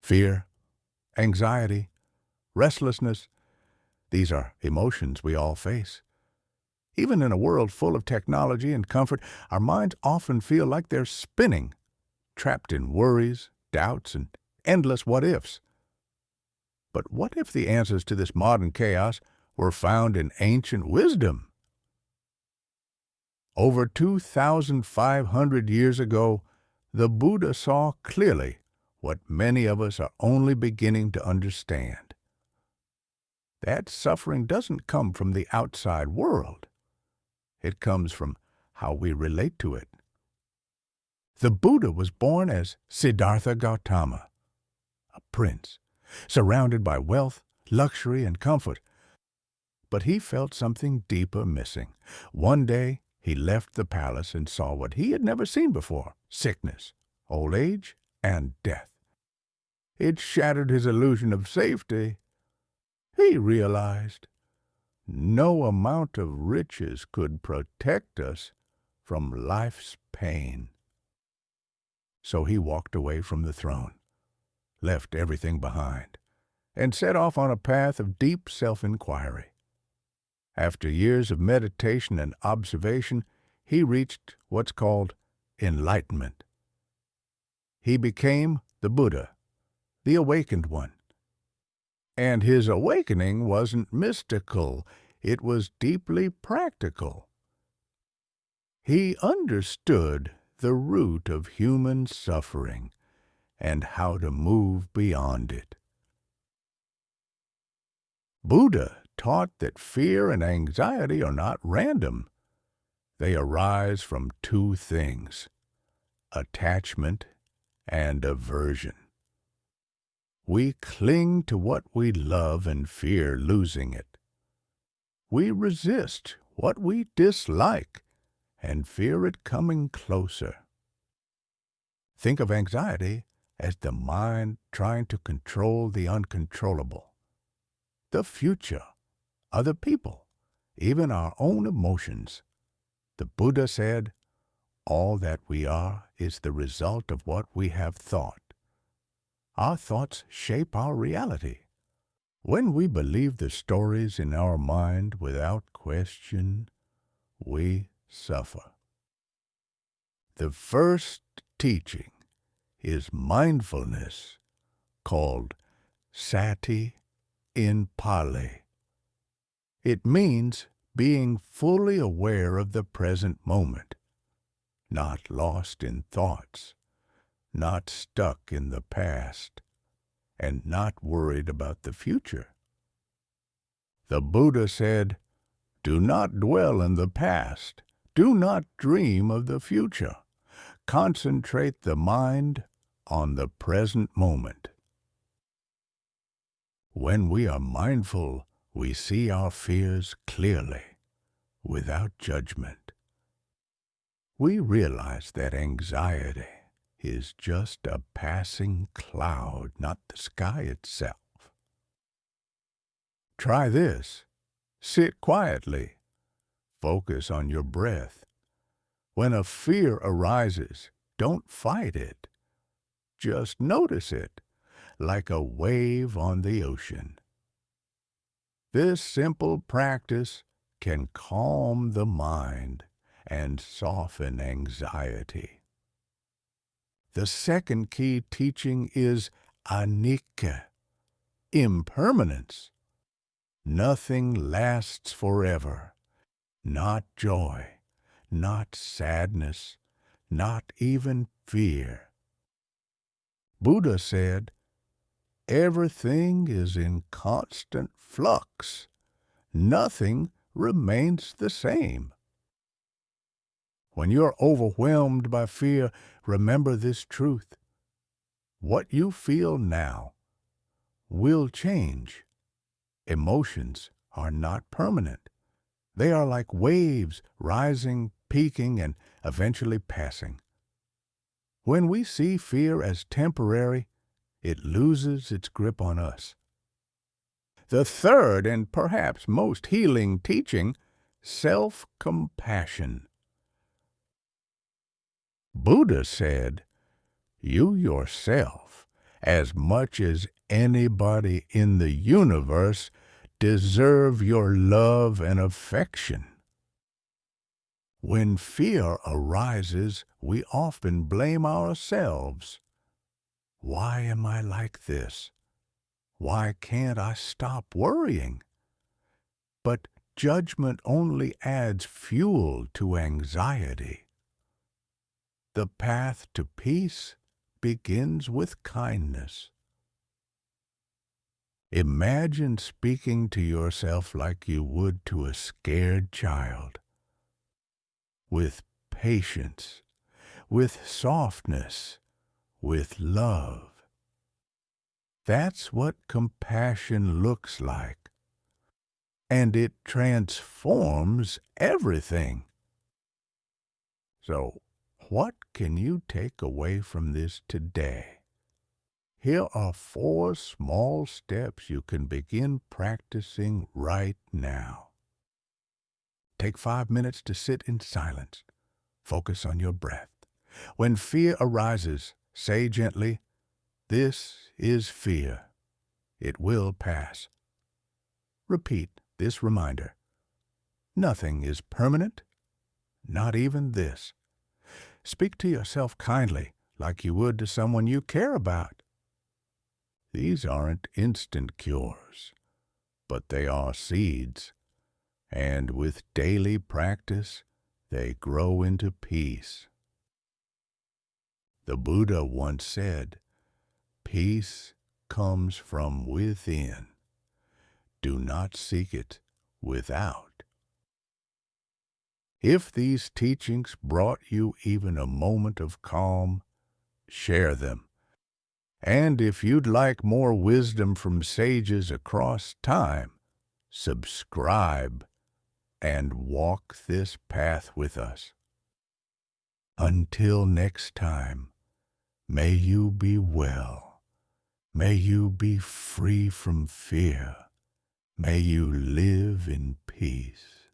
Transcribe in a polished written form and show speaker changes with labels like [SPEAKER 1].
[SPEAKER 1] Fear, anxiety, restlessness, these are emotions we all face. Even in a world full of technology and comfort, our minds often feel like they're spinning, trapped in worries, doubts, and endless what-ifs. But what if the answers to this modern chaos were found in ancient wisdom? Over 2,500 years ago, the Buddha saw clearly what many of us are only beginning to understand. That suffering doesn't come from the outside world. It comes from how we relate to it. The Buddha was born as Siddhartha Gautama, a prince, surrounded by wealth, luxury, and comfort. But he felt something deeper missing. One day, he left the palace and saw what he had never seen before: sickness, old age, and death. It shattered his illusion of safety. He realized no amount of riches could protect us from life's pain. So he walked away from the throne, left everything behind, and set off on a path of deep self-inquiry. After years of meditation and observation, he reached what's called enlightenment. He became the Buddha, the awakened one. And his awakening wasn't mystical, it was deeply practical. He understood the root of human suffering and how to move beyond it. Buddha taught that fear and anxiety are not random. They arise from two things: attachment and aversion. We cling to what we love and fear losing it. We resist what we dislike and fear it coming closer. Think of anxiety as the mind trying to control the uncontrollable. The future, other people, even our own emotions. The Buddha said, all that we are is the result of what we have thought. Our thoughts shape our reality. When we believe the stories in our mind without question, we suffer. The first teaching is mindfulness, called sati in Pali. It means being fully aware of the present moment, not lost in thoughts, not stuck in the past, and not worried about the future. The Buddha said, do not dwell in the past, do not dream of the future. Concentrate the mind on the present moment. When we are mindful, we see our fears clearly, without judgment. We realize that anxiety is just a passing cloud, not the sky itself. Try this. Sit quietly. Focus on your breath. When a fear arises, don't fight it. Just notice it, like a wave on the ocean. This simple practice can calm the mind and soften anxiety. The second key teaching is anicca, impermanence. Nothing lasts forever. Not joy, not sadness, not even fear. Buddha said, everything is in constant flux. Nothing remains the same. When you're overwhelmed by fear, remember this truth. What you feel now will change. Emotions are not permanent. They are like waves, rising, peaking, and eventually passing. When we see fear as temporary, it loses its grip on us. The third and perhaps most healing teaching, self-compassion. Buddha said, you yourself as much as anybody in the universe, deserve your love and affection. When fear arises, we often blame ourselves. Why am I like this? Why can't I stop worrying? But judgment only adds fuel to anxiety. The path to peace begins with kindness. Imagine speaking to yourself like you would to a scared child, with patience, with softness, with love. That's what compassion looks like, and it transforms everything. So, what can you take away from this today? Here are 4 small steps you can begin practicing right now. Take 5 minutes to sit in silence. Focus on your breath. When fear arises, say gently, "This is fear. It will pass." Repeat this reminder. Nothing is permanent, not even this. Speak to yourself kindly, like you would to someone you care about. These aren't instant cures, but they are seeds, and with daily practice, they grow into peace. The Buddha once said, "Peace comes from within. Do not seek it without." If these teachings brought you even a moment of calm, share them. And if you'd like more wisdom from sages across time, subscribe and walk this path with us. Until next time, may you be well. May you be free from fear. May you live in peace.